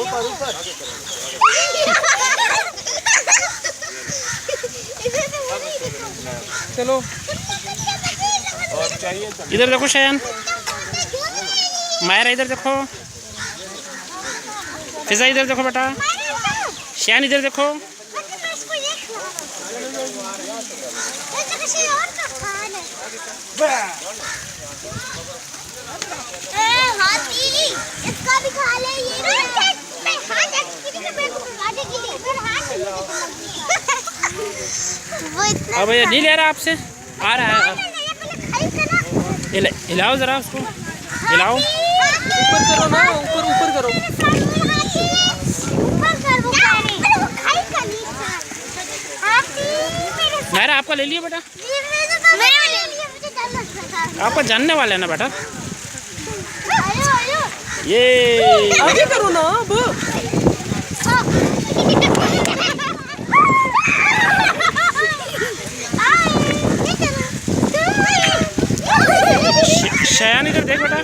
ऊपर ऊपर। चलो और चाहिए। इधर देखो शयान, मायरा इधर देखो, फिजा इधर देखो बेटा, शयान इधर देखो। इसका भी खा ले ये। अब ये नहीं ले रहा आपसे, आ रहा है। हिलाओ जरा उसको, हिलाओ। ऊपर करो ना, ऊपर ऊपर करो। मायरा आपका ले लिया बेटा, आपका जानने वाला है ना बेटा। ये आगे करो ना अब। शयान इधर देख बेटा,